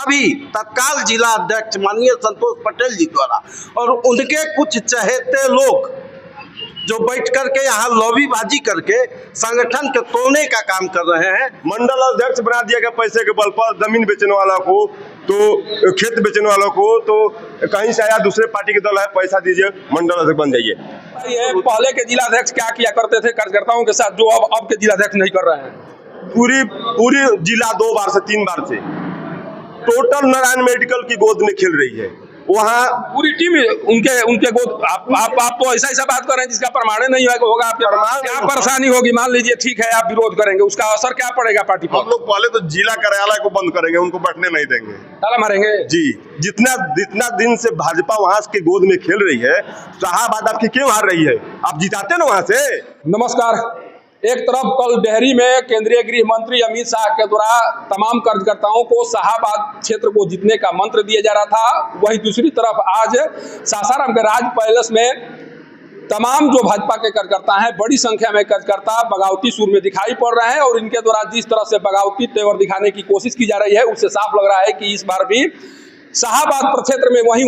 अभी तत्काल जिला अध्यक्ष माननीय संतोष पटेल जी द्वारा और उनके कुछ चहेते लोग जो बैठ करके यहाँ लॉबीबाजी करके संगठन के तोड़ने का काम कर रहे हैं। मंडल अध्यक्ष बना दिया गया पैसे के बल पर, जमीन बेचने वाला को तो खेत बेचने वालों को तो कहीं से आया दूसरे पार्टी के दल है, पैसा दीजिए मंडल अध्यक्ष बन जाइए। ये पहले के जिलाध्यक्ष क्या किया करते थे कार्यकर्ताओं के साथ, जो अब के जिलाध्यक्ष नहीं कर रहे हैं? पूरी जिला 2 बार से 3 बार से टोटल नारायण मेडिकल की गोद में खेल रही है। वहाँ पूरी टीम उनके गोद। आप तो ऐसा बात कर रहे हैं जिसका प्रमाण नहीं होगा। क्या परेशानी होगी? मान लीजिए ठीक है, आप विरोध करेंगे, उसका असर क्या पड़ेगा पार्टी पर? हम लोग पहले तो जिला कार्यालय को बंद करेंगे, उनको बैठने नहीं देंगे, ताला मारेंगे जी। जितना दिन से भाजपा वहाँ के गोद में खेल रही है, शाहबाद आपकी क्यों हार रही है? आप जिताते ना वहाँ से। नमस्कार। एक तरफ कल डेहरी में केंद्रीय गृह मंत्री अमित शाह के द्वारा तमाम कार्यकर्ताओं को शाहबाद क्षेत्र को जीतने का मंत्र दिया जा रहा था, वहीं दूसरी तरफ आज सासाराम के राज पैलेस में तमाम जो भाजपा के कार्यकर्ता हैं, बड़ी संख्या में कार्यकर्ता बगावती सुर में दिखाई पड़ रहे हैं और इनके द्वारा जिस तरह से बगावती तेवर दिखाने की कोशिश की जा रही है, उससे साफ लग रहा है कि इस बार भी शाहबाद प्रक्षेत्र में वही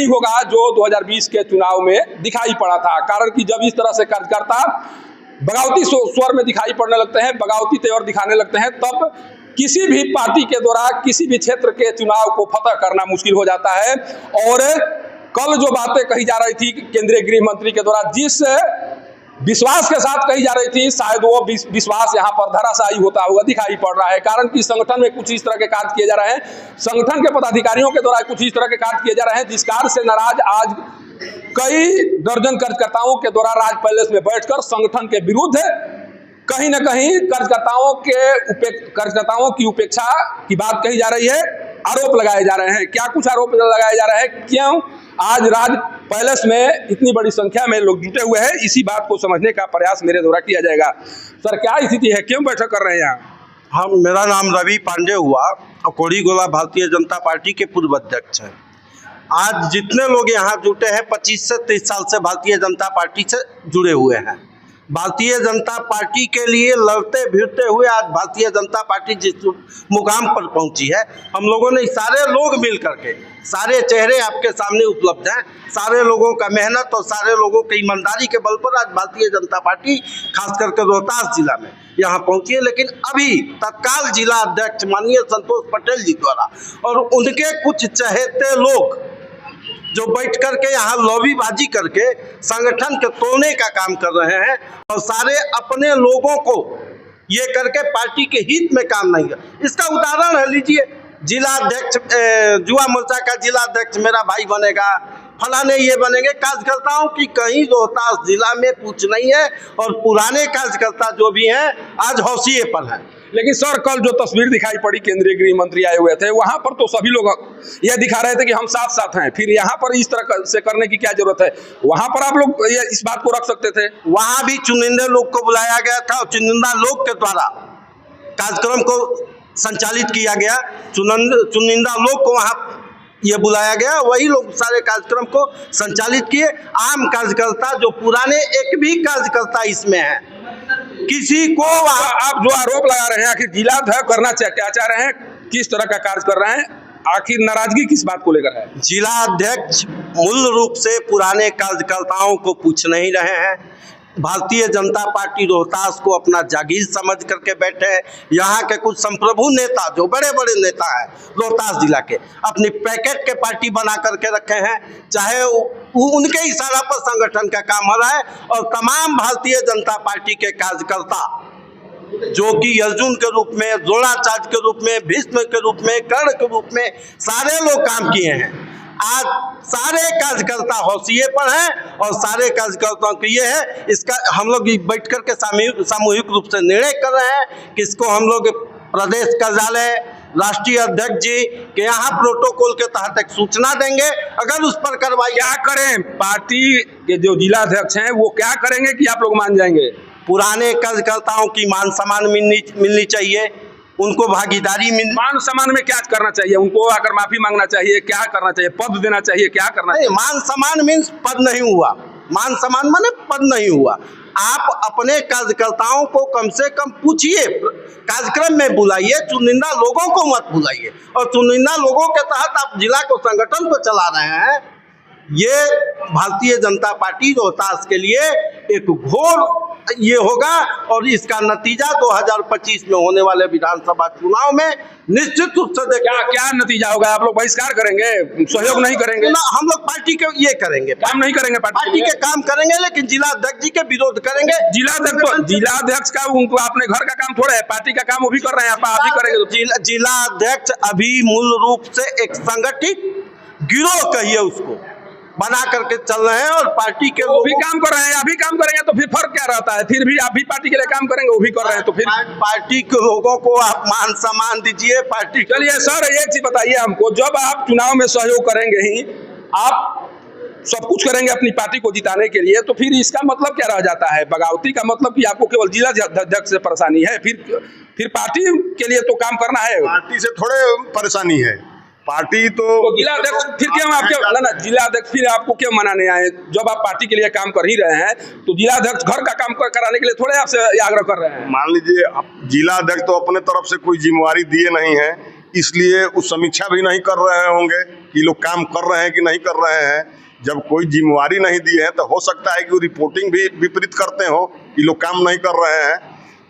होगा जो 2020 के चुनाव में दिखाई पड़ा था। कारण कि जब इस तरह से कार्यकर्ता बगावती स्वर में दिखाई पड़ने लगते हैं, बगावती तेवर दिखाने लगते हैं, तब किसी भी पार्टी के द्वारा किसी भी क्षेत्र के चुनाव को फतह करना मुश्किल हो जाता है। और कल जो बातें कही जा रही थी केंद्रीय गृह मंत्री के द्वारा, जिस विश्वास के साथ कही जा रही थी, शायद वो विश्वास यहाँ पर धराशायी होता हुआ दिखाई पड़ रहा है। कारण कि संगठन में कुछ इस तरह के कार्य किए जा रहे हैं, संगठन के पदाधिकारियों के द्वारा कुछ इस तरह के कार्य किए जा रहे हैं, जिस कार्य से नाराज आज कई दर्जन कार्यकर्ताओं के द्वारा राज पैलेस में बैठकर संगठन के विरुद्ध कहीं न कहीं कार्यकर्ताओं की उपेक्षा की बात कही जा रही है, आरोप लगाए जा रहे हैं। क्या कुछ आरोप लगाए जा रहे हैं, क्यों आज राज पैलेस में इतनी बड़ी संख्या में लोग जुटे हुए हैं, इसी बात को समझने का प्रयास मेरे द्वारा किया जाएगा। सर, क्या स्थिति है, क्यों बैठक कर रहे हैं यहाँ? मेरा नाम रवि पांडे हुआ और कोड़ीगोला भारतीय जनता पार्टी के पूर्व अध्यक्ष हैं। आज जितने लोग यहाँ जुटे हैं 25 से 30 साल से भारतीय जनता पार्टी से जुड़े हुए हैं। भारतीय जनता पार्टी के लिए लड़ते भिड़ते हुए आज भारतीय जनता पार्टी जिस मुकाम पर पहुंची है, हम लोगों ने सारे लोग मिल करके, सारे चेहरे आपके सामने उपलब्ध हैं, सारे लोगों का मेहनत और सारे लोगों की ईमानदारी के बल पर आज भारतीय जनता पार्टी खास करके रोहतास जिला में यहाँ पहुंची है। लेकिन अभी तत्काल जिला अध्यक्ष माननीय संतोष पटेल जी द्वारा और उनके कुछ चहेते लोग जो बैठ करके यहाँ लॉबीबाजी करके संगठन के तोड़ने का काम कर रहे हैं और सारे अपने लोगों को ये करके पार्टी के हित में काम नहीं है। इसका उदाहरण है, लीजिए जिला अध्यक्ष, युवा मोर्चा का जिला अध्यक्ष मेरा भाई बनेगा, फलाने ये बनेंगे। कार्यकर्ताओं की कहीं रोहतास जिला में पूछ नहीं है और पुराने कार्यकर्ता जो भी हैं आज हौसिये पर हैं। लेकिन सर, कल जो तस्वीर दिखाई पड़ी, केंद्रीय गृह मंत्री आए हुए थे, वहां पर तो सभी लोग यह दिखा रहे थे कि हम साथ साथ हैं, फिर यहाँ पर इस तरह से करने की क्या जरूरत है? वहां पर आप लोग इस बात को रख सकते थे। वहां भी चुनिंदे लोग को बुलाया गया था और चुनिंदा लोग के द्वारा कार्यक्रम को संचालित किया गया। चुनिंदा लोग को वहां ये बुलाया गया, वही लोग सारे कार्यक्रम को संचालित किए। आम कार्यकर्ता जो पुराने एक भी कार्यकर्ता इसमें है, किसी को आप जो आरोप लगा रहे हैं, आखिर जिला अध्यक्ष करना क्या चाह रहे हैं, किस तरह का कार्य कर रहे हैं, आखिर नाराजगी किस बात को लेकर है? जिला अध्यक्ष मूल रूप से पुराने कार्यकर्ताओं को पूछ नहीं रहे हैं। भारतीय जनता पार्टी रोहतास को अपना जागीर समझ करके बैठे हैं। यहाँ के कुछ संप्रभु नेता जो बड़े बड़े नेता हैं रोहतास जिला के, अपनी पैकेट के पार्टी बना करके रखे हैं, चाहे उनके इशारा पर संगठन का काम हो रहा है। और तमाम भारतीय जनता पार्टी के कार्यकर्ता जो कि अर्जुन के रूप में, द्रोणाचार्य के रूप में, भीष्म के रूप में, कर्ण के रूप में सारे लोग काम किए हैं। आज सारे कार्यकर्ता हौसिये पर हैं और सारे कार्यकर्ताओं को ये है, इसका हम लोग बैठ कर के सामूहिक रूप से निर्णय कर रहे हैं कि इसको हम लोग प्रदेश कार्यालय, राष्ट्रीय अध्यक्ष जी के यहाँ प्रोटोकॉल के तहत एक सूचना देंगे। अगर उस पर कार्रवाई क्या करें, पार्टी के जो जिला अध्यक्ष हैं वो क्या करेंगे कि आप लोग मान जाएंगे? पुराने कार्यकर्ताओं की मान सम्मान मिलनी चाहिए, उनको भागीदारी मान सम्मान में क्या करना चाहिए? उनको आकर माफी मांगना चाहिए, क्या करना चाहिए, पद देना चाहिए, क्या करना चाहिए? मान सम्मान मीन्स पद नहीं हुआ, मान सम्मान माने पद नहीं हुआ। आप अपने कार्यकर्ताओं को कम से कम पूछिए, कार्यक्रम में बुलाइए, चुनिंदा लोगों को मत बुलाइए। और चुनिंदा लोगों के तहत आप जिला को संगठन को चला रहे हैं। ये भारतीय जनता पार्टी रोहतास के लिए एक घोर ये होगा और इसका नतीजा 2025 में होने वाले विधानसभा चुनाव में निश्चित रूप से क्या क्या नतीजा होगा? आप लोग बहिष्कार करेंगे, सहयोग नहीं करेंगे? हम लोग पार्टी के ये करेंगे, काम नहीं करेंगे, पार्टी के काम करेंगे, लेकिन जिला अध्यक्ष जी के विरोध करेंगे। जिला अध्यक्ष का उनको अपने घर का काम थोड़ा है, पार्टी का काम वो भी कर रहे हैं, आप भी करेंगे? जिला अध्यक्ष अभी मूल रूप से एक संगठित गिरोह कहिए उसको बना करके चल रहे हैं और पार्टी के वो भी काम कर रहे हैं, अभी काम करेंगे तो फिर फर्क क्या रहता है? फिर भी आप भी पार्टी के लिए काम करेंगे, वो भी कर रहे हैं, तो फिर पार्टी के लोगों को आप मान सम्मान दीजिए। पार्टी चलिए सर, एक चीज बताइए हमको, जब आप चुनाव में सहयोग करेंगे ही, आप सब कुछ करेंगे अपनी पार्टी को जिताने के लिए, तो फिर इसका मतलब क्या रह जाता है? बगावती का मतलब कि आपको केवल जिला अध्यक्ष से परेशानी है, फिर पार्टी के लिए तो काम करना है। पार्टी से थोड़े परेशानी है, पार्टी तो जिला अध्यक्ष फिर क्यों आपके ना जिला अध्यक्ष फिर आपको क्यों मनाने आए? जब आप पार्टी के लिए काम कर ही रहे हैं तो जिला अध्यक्ष घर का काम कराने के लिए थोड़े आपसे आग्रह कर रहे हैं। मान लीजिए जिला अध्यक्ष तो अपने तरफ से कोई जिम्मेवारी दिए नहीं है, इसलिए उस समीक्षा भी नहीं कर रहे होंगे कि लोग काम कर रहे हैं कि नहीं कर रहे हैं। जब कोई जिम्मेवारी नहीं दी है तो हो सकता है कि वो रिपोर्टिंग भी विपरीत करते हो कि लोग काम नहीं कर रहे हैं,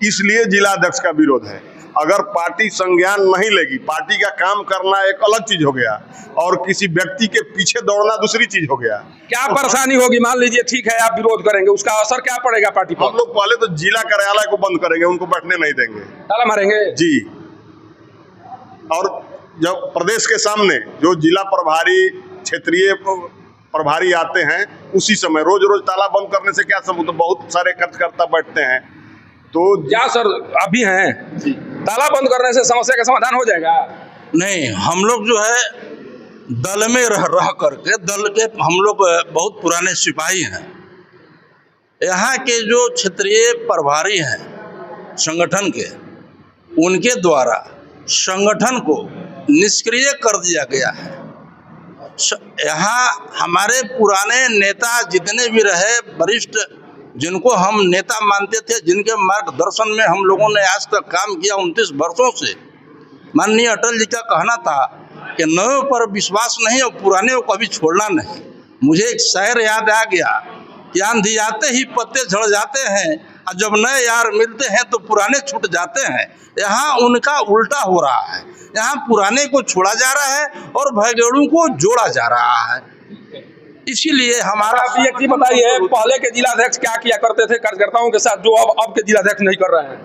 इसलिए जिला अध्यक्ष का विरोध है। अगर पार्टी संज्ञान नहीं लेगी, पार्टी का काम करना एक अलग चीज हो गया और किसी व्यक्ति के पीछे दौड़ना दूसरी चीज हो गया। क्या परेशानी होगी? मान लीजिए ठीक है, आप विरोध करेंगे, उसका असर क्या पड़ेगा पार्टी पर? हम लोग पहले तो जिला कार्यालय को बंद करेंगे, उनको बैठने नहीं देंगे, ताला मारेंगे जी। और जब प्रदेश के सामने जो जिला प्रभारी, क्षेत्रीय प्रभारी आते हैं, उसी समय रोज रोज ताला बंद करने से क्या सबूत? तो बहुत सारे कार्यकर्ता बैठते हैं, तो क्या सर अभी हैं, ताला बंद करने से समस्या का समाधान हो जाएगा? नहीं, हम लोग जो है दल में रह करके, दल के हम लोग बहुत पुराने सिपाही हैं। यहाँ के जो क्षेत्रीय प्रभारी हैं संगठन के, उनके द्वारा संगठन को निष्क्रिय कर दिया गया है। यहाँ हमारे पुराने नेता जितने भी रहे, वरिष्ठ, जिनको हम नेता मानते थे, जिनके मार्गदर्शन में हम लोगों ने आज तक काम किया 29 वर्षों से, माननीय अटल जी का कहना था कि नए पर विश्वास नहीं और पुराने को कभी छोड़ना नहीं। मुझे एक शायर याद आ गया कि आंधी आते ही पत्ते झड़ जाते हैं और जब नए यार मिलते हैं तो पुराने छूट जाते हैं। यहाँ उनका उल्टा हो रहा है, यहाँ पुराने को छोड़ा जा रहा है और भगेड़ों को जोड़ा जा रहा है। इसीलिए हमारा आप एक चीज बताइए, पहले के जिलाध्यक्ष क्या किया करते थे कार्यकर्ताओं के साथ, जो अब के जिलाध्यक्ष नहीं कर रहे हैं?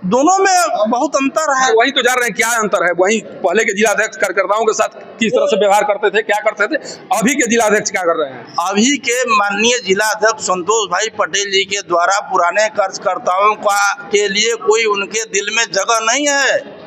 दोनों में बहुत अंतर है। वही तो जान रहे हैं क्या अंतर है। वही पहले के जिलाध्यक्ष कार्यकर्ताओं के साथ किस तरह से व्यवहार करते थे, क्या करते थे, अभी के जिलाध्यक्ष क्या कर रहे हैं? अभी के माननीय जिलाध्यक्ष संतोष भाई पटेल जी के द्वारा पुराने कार्यकर्ताओं के लिए कोई उनके दिल में जगह नहीं है।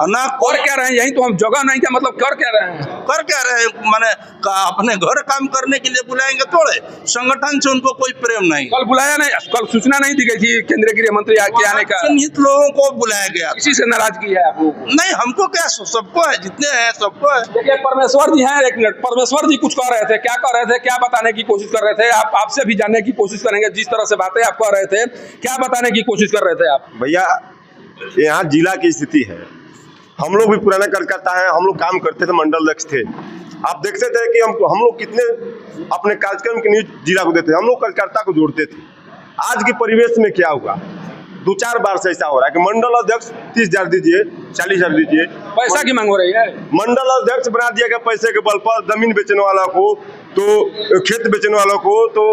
ना कर क्या रहे हैं? यही तो हम जगह नहीं, क्या मतलब कर क्या रहे हैं? कर क्या रहे हैं माने अपने घर काम करने के लिए बुलाएंगे थोड़े, संगठन से उनको कोई प्रेम नहीं। कल बुलाया नहीं, कल सूचना नहीं दी गई थी केंद्रीय गृह मंत्री के आने का? चिन्हित लोगों को बुलाया गया। किसी से नाराजगी है आपको? नहीं, हमको क्या, सबको है, जितने हैं सबको है। देखिए परमेश्वर जी हैं, एक मिनट, परमेश्वर जी कुछ कह रहे थे, क्या कह रहे थे, क्या बताने की कोशिश कर रहे थे? आपसे भी जानने की कोशिश करेंगे, जिस तरह से बातें आप कह रहे थे, क्या बताने की कोशिश कर रहे थे आप? भैया यहाँ जिला की स्थिति है, हम लोग भी पुराना कार्यकर्ता है, हम लोग काम करते थे, मंडल अध्यक्ष थे। आप देखते थे कि हम लोग कितने अपने कार्यक्रम के न्यूज जिला को देते, हम लोग कार्यकर्ता को जोड़ते थे। आज के परिवेश में क्या हुआ, 2-4 बार से ऐसा हो रहा है कि मंडल अध्यक्ष 30,000 दीजिए, 40,000 दीजिए, पैसा की मांग हो रही है। मंडल अध्यक्ष बना दिया गया पैसे के बल पर, जमीन बेचने वाला को, तो खेत बेचने वालों को, तो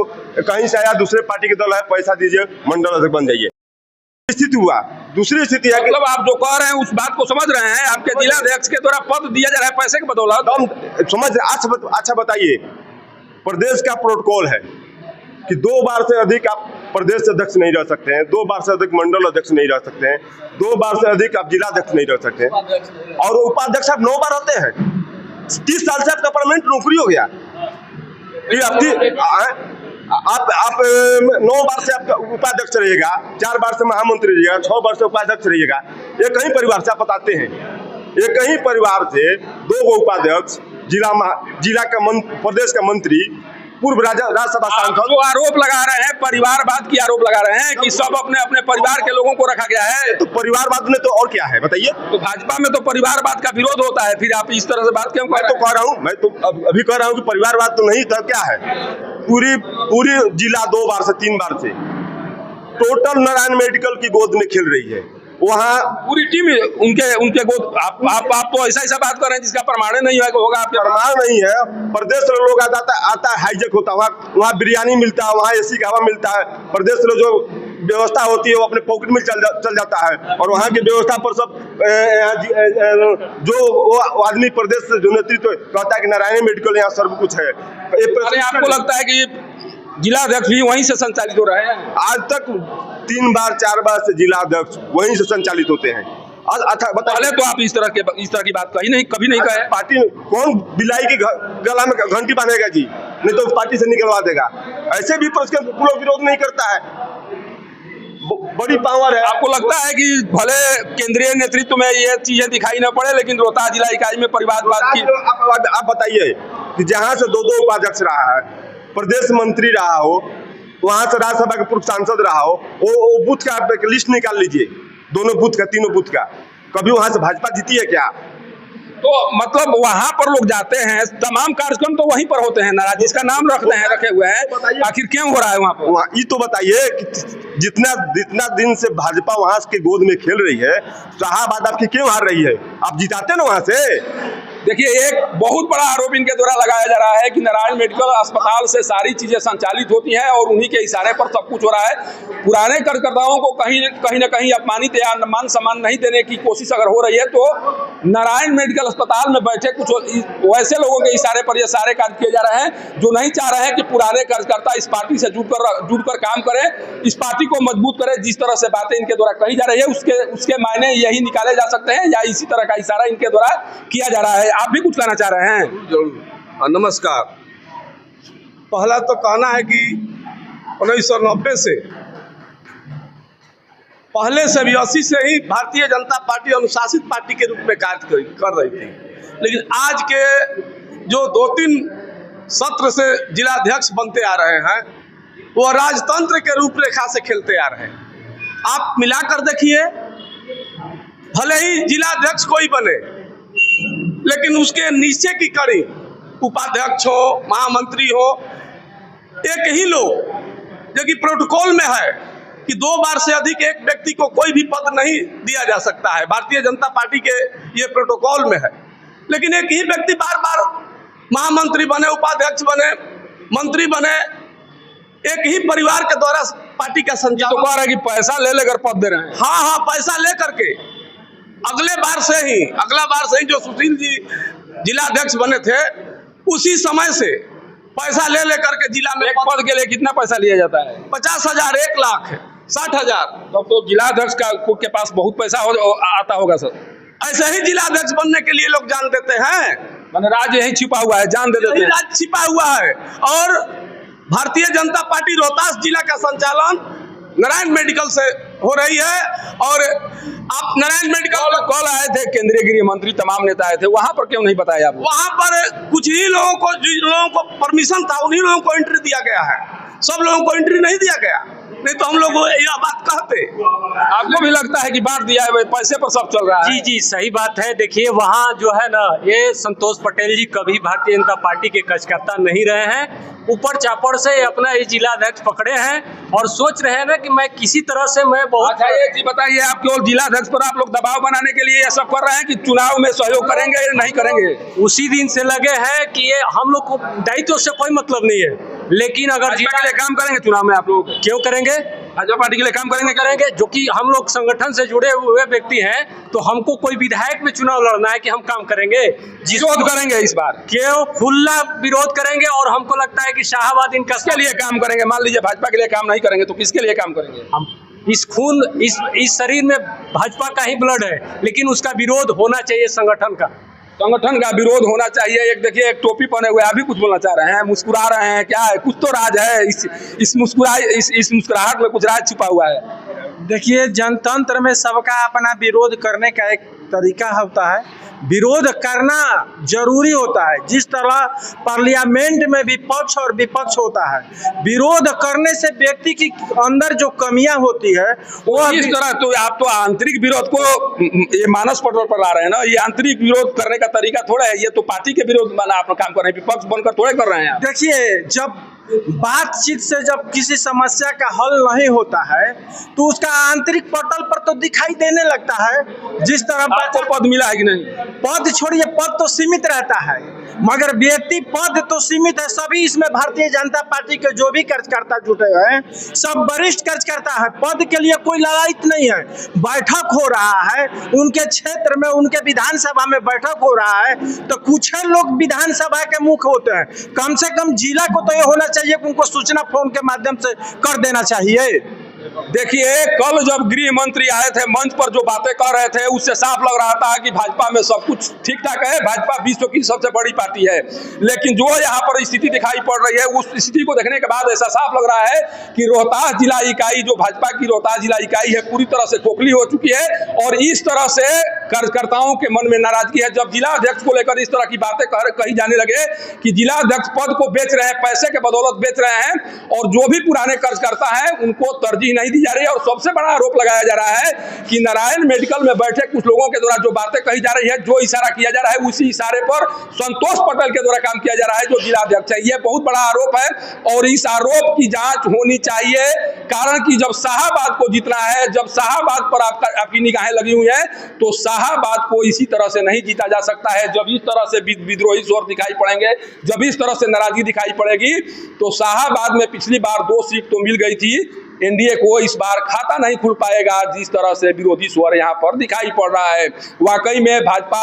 कहीं से आया दूसरे पार्टी के दल है, पैसा दीजिए मंडल अध्यक्ष बन जाइए। स्थिति हुआ। दूसरी स्थिति है मतलब आप जो कह रहे हैं उस बात को समझ रहे हैं, आपके जिलाध्यक्ष के द्वारा पद दिया जा रहा है पैसे के बदौलत। हम समझ, अच्छा बताइए, प्रदेश का प्रोटोकॉल है कि 2 बार से अधिक आप प्रदेश अध्यक्ष नहीं रह सकते हैं, 2 बार से अधिक मंडल अध्यक्ष नहीं रह सकते हैं, 2 बार से अधिक आप जिलाध्यक्ष नहीं रह सकते हैं, और उपाध्यक्ष आप 9 बार होते हैं। 30 साल से आपका परमानेंट नौकरी हो गया। आप 9 बार से आपका उपाध्यक्ष रहिएगा, 4 बार से महामंत्री रहिएगा, 6 बार से उपाध्यक्ष रहिएगा। एक ही परिवार से आप बताते हैं, एक ही परिवार से 2 उपाध्यक्ष, जिला का प्रदेश का मंत्री, पूर्व राज्यसभा आप सांसद। जो आरोप लगा रहे हैं, परिवारवाद की आरोप लगा रहे हैं कि सब अपने अपने परिवार के लोगों को रखा गया है। तो परिवारवाद में तो और क्या है बताइए? तो भाजपा में तो परिवारवाद का विरोध होता है, फिर आप इस तरह से बात क्यों कर मैं रहे तो कह रहा हूँ, मैं तो अभी कह रहा हूँ कि परिवारवाद तो नहीं था, क्या है? पूरी जिला 2 बार से 3 बार से टोटल नारायण मेडिकल की गोद में खेल रही है। वहाँ पूरी टीम उनके गोद। आप तो ऐसा बात कर रहे हैं जिसका प्रमाण नहीं होगा आपके। प्रमाण नहीं है। प्रदेश से लोग आता है, हाईजेक होता है, वहाँ बिरयानी मिलता है, वहाँ एसी का हवा मिलता है। प्रदेश से जो व्यवस्था होती है वो अपने पॉकेट में चल जाता है, और वहाँ की व्यवस्था पर सब जो वो आदमी प्रदेश से जो नेतृत्व कहता है कि नारायण मेडिकल यहाँ सर्व कुछ है। आपको लगता है कि जिलाध्यक्ष भी वहीं से संचालित हो रहे हैं? आज तक 3 बार 4 बार से जिलाध्यक्ष वहीं से संचालित होते हैं। अच्छा पहले तो आप इस तरह की बात कभी नहीं कहे। पार्टी कौन बिलाई की गला में घंटी बांधेगा जी? नहीं तो पार्टी से निकलवा देगा। ऐसे भी पूरा विरोध नहीं करता है, बड़ी पावर है। आपको लगता है कि भले केंद्रीय नेतृत्व में ये चीजें दिखाई न पड़े, लेकिन रोहतास जिला इकाई में परिवारवाद की। आप बताइए कि जहाँ से 2 उपाध्यक्ष रहा है, प्रदेश मंत्री रहा हो, वहां से राज्यसभा के पूर्व सांसद रहा हो, वो बूथ का लिस्ट निकाल लीजिए, दोनों बूथ का, तीनों बूथ का। कभी वहां से भाजपा जीती है क्या? तो मतलब वहां पर लोग जाते हैं, तमाम कार्यक्रम तो वहीं पर होते हैं, नाराज जिसका नाम रखे हुए हैं, आखिर क्यों हो रहा है वहां पर? ये तो बताइए कि जितना दिन से भाजपा वहां के गोद में खेल रही है, शाहाबाद आपकी क्यों हार रही है? आप जिताते ना वहां से। देखिए, एक बहुत बड़ा आरोप इनके द्वारा लगाया जा रहा है कि नारायण मेडिकल अस्पताल से सारी चीजें संचालित होती हैं और उन्हीं के इशारे पर सब कुछ हो रहा है। पुराने कार्यकर्ताओं को कहीं न कहीं अपमानित या मान सम्मान नहीं देने की कोशिश अगर हो रही है, तो नारायण मेडिकल अस्पताल में बैठे कुछ वैसे लोगों के इशारे पर ये सारे कार्य किए जा रहे हैं जो नहीं चाह रहे हैं कि पुराने कार्यकर्ता इस पार्टी से जुड़कर काम करें, इस पार्टी को मजबूत करें। जिस तरह से बातें इनके द्वारा कही जा रही है उसके मायने यही निकाले जा सकते हैं, या इसी तरह का इशारा इनके द्वारा किया जा रहा है। आप भी कुछ कहना चाह रहे हैं? जरूर। नमस्कार। पहला तो कहना है कि 1990 से पहले से भी 80 से ही भारतीय जनता पार्टी अनुशासित पार्टी के रूप में कार्य कर रही थी, लेकिन आज के जो 2-3 सत्र से जिलाध्यक्ष बनते आ रहे हैं, वो राजतंत्र के रूपरेखा से खेलते आ रहे हैं। आप मिलाकर देखिए, भले ही जिलाध्यक्ष कोई बने, लेकिन उसके नीचे की कड़ी, उपाध्यक्ष हो, महामंत्री हो, एक ही लोग, जो कि प्रोटोकॉल में है कि 2 बार से अधिक एक व्यक्ति को कोई भी पद नहीं दिया जा सकता है। भारतीय जनता पार्टी के ये प्रोटोकॉल में है, लेकिन एक ही व्यक्ति बार बार महामंत्री बने, उपाध्यक्ष बने, मंत्री बने, एक ही परिवार के द्वारा पार्टी का संचालन। तो कह रहा है कि पैसा ले लेकर पद दे रहे हैं। हाँ, पैसा ले करके अगला बार से ही जो सुशील जी जिलाध्यक्ष बने थे, उसी समय से पैसा ले लेकर के जिला में एक पद के लिए कितना पैसा लिया जाता है? 50,000, 1 लाख, 60,000। तब तो जिलाध्यक्ष के पास बहुत पैसा आता होगा सर। ऐसे ही जिलाध्यक्ष बनने के लिए लोग जान देते हैं, मैंने राज यही छिपा हुआ है, जान दे देते हैं। राज छिपा हुआ है। और भारतीय जनता पार्टी रोहतास जिला का संचालन नारायण मेडिकल से हो रही है। और आप नारायण मेडिकल कॉल आए थे, केंद्रीय गृह मंत्री, तमाम नेता आए थे, वहां पर क्यों नहीं बताया आपको? वहां पर कुछ ही लोगों को, जिन लोगों को परमिशन था, उन्हीं लोगों को एंट्री दिया गया है, सब लोगों को एंट्री नहीं दिया गया, नहीं तो हम लोग यह बात कहते। आपको भी लगता है कि बांट दिया है, पैसे पर सब चल रहा है? जी, सही बात है। देखिए, वहाँ जो है ना, ये संतोष पटेल जी कभी भारतीय जनता पार्टी के कार्यकर्ता नहीं रहे हैं। ऊपर चापड़ से अपना ये जिलाध्यक्ष पकड़े हैं और सोच रहे हैं ना कि मैं किसी तरह से मैं बहुत। अच्छा, एक चीज बताइए, आप केवल जिलाध्यक्ष पर आप लोग दबाव बनाने के लिए ये सब कर रहे हैं कि चुनाव में सहयोग करेंगे या नहीं करेंगे? उसी दिन से लगे हैं कि ये हम लोग को दायित्व से कोई मतलब नहीं है, लेकिन अगर भाजपा के लिए काम करेंगे चुनाव में, आप लोग क्यों करेंगे? भाजपा पार्टी के लिए काम करेंगे, जो कि हम लोग संगठन से जुड़े हुए व्यक्ति हैं, तो हमको कोई विधायक में चुनाव लड़ना है कि हम काम करेंगे, विरोध करेंगे इस बार, क्यों खुला विरोध करेंगे। और हमको लगता है कि शाहाबाद इनका किसके लिए काम करेंगे? मान लीजिए भाजपा के लिए काम नहीं करेंगे तो किसके लिए काम करेंगे? हम इस शरीर में भाजपा का ही ब्लड है, लेकिन उसका विरोध होना चाहिए, संगठन का विरोध होना चाहिए। एक देखिए, एक टोपी पहने हुए, अभी कुछ बोलना चाह रहे हैं, मुस्कुरा रहे हैं, क्या है? कुछ तो राज है इस मुस्कुराहट में, कुछ राज छुपा हुआ है। देखिए, जनतंत्र में सबका अपना विरोध करने का एक तरीका होता है, विरोध करना जरूरी होता है। जिस तरह पार्लियामेंट में भी पक्ष और विपक्ष होता है, विरोध करने से व्यक्ति की अंदर जो कमियां होती है वो इस तरह तो आप तो आंतरिक विरोध को ये मानस पटल पर ला रहे हैं ना। ये आंतरिक विरोध करने का तरीका थोड़ा है, ये तो पार्टी के विरोध में आप काम कर रहे हैं, विपक्ष बनकर थोड़े कर रहे हैं आप। देखिए, जब बातचीत से जब किसी समस्या का हल नहीं होता है तो उसका आंतरिक पटल पर तो दिखाई देने लगता है। जिस तरह आपको पद मिला है कि नहीं? पद छोड़िए, पद तो सीमित रहता है, मगर व्यक्ति पद तो सीमित है। सभी इसमें भारतीय जनता पार्टी के जो भी कार्यकर्ता जुटे हुए हैं सब वरिष्ठ कार्यकर्ता है, पद के लिए कोई लड़ाई नहीं है। बैठक हो रहा है उनके क्षेत्र में, उनके विधानसभा में बैठक हो रहा है तो कुछ लोग विधानसभा के मुख होते हैं। कम से कम जिला को तो ये होना चाहिए कि उनको सूचना फोन के माध्यम से कर देना चाहिए। देखिए, कल जब गृह मंत्री आए थे मंच पर जो बातें कर रहे थे उससे साफ लग रहा था कि भाजपा में सब कुछ ठीक ठाक है, भाजपा विश्व की सबसे बड़ी पार्टी है। लेकिन जो यहाँ पर स्थिति दिखाई पड़ रही है उस स्थिति को देखने के बाद ऐसा साफ लग रहा है कि रोहतास जिला इकाई, जो भाजपा की रोहतास जिला इकाई है, पूरी तरह से खोखली हो चुकी है। और इस तरह से कार्यकर्ताओं के मन में नाराजगी है। जब जिला अध्यक्ष को लेकर इस तरह की बातें कही जाने लगे कि जिला अध्यक्ष पद को बेच रहे हैं, पैसे के बदौलत बेच रहे हैं, और जो भी पुराने कार्यकर्ता हैं उनको तरजीह नहीं दी जा रही है। और सबसे बड़ा आरोप लगाया जा रहा है कि नारायण मेडिकल में बैठे कुछ लोगों के द्वारा जो बातें कही जा रही है, जो इशारा किया जा रहा है, उसी इशारे पर संतोष पटेल के द्वारा काम किया जा रहा है जो जिला अध्यक्ष है। यह बहुत बड़ा आरोप है और इस आरोप की जांच होनी चाहिए। कारण कि जब शाहाबाद को जीतना है, जब शाहाबाद पर आपकी निगाहें लगी हुई है, तो शाहाबाद को इसी तरह से नहीं जीता जा सकता है। जब इस तरह से विद्रोही स्वर दिखाई पड़ेंगे, जब इस तरह से नाराजगी दिखाई पड़ेगी, तो शाहाबाद में पिछली बार 2 सीट तो मिल गई थी, एनडीए को इस बार खाता नहीं खुल पाएगा जिस तरह से विरोधी स्वर यहाँ पर दिखाई पड़ रहा है। वाकई में भाजपा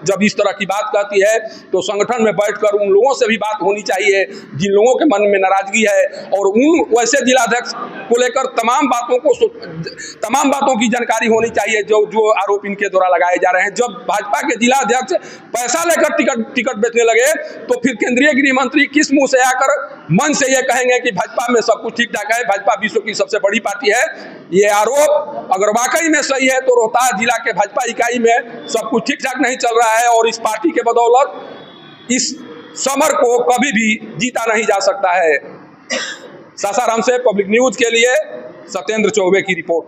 जब इस तरह की बात कहती है तो संगठन में बैठकर उन लोगों से भी बात होनी चाहिए जिन लोगों के मन में नाराजगी है, और उन वैसे जिलाध्यक्ष को लेकर तमाम बातों की जानकारी होनी चाहिए जो आरोप इनके द्वारा लगाए जा रहे हैं। जब भाजपा के जिलाध्यक्ष पैसा लेकर टिकट बेचने लगे तो फिर केंद्रीय गृह मंत्री किस मुंह से आकर मन से ये कहेंगे कि भाजपा में सब कुछ ठीक ठाक है, भाजपा विश्व की सबसे बड़ी पार्टी है। ये आरोप अगर वाकई में सही है तो रोहतास जिला के भाजपा इकाई में सब कुछ ठीक ठाक नहीं चल रहा है, और इस पार्टी के बदौलत इस समर को कभी भी जीता नहीं जा सकता है। सासाराम से पब्लिक न्यूज के लिए सत्येंद्र चौबे की रिपोर्ट।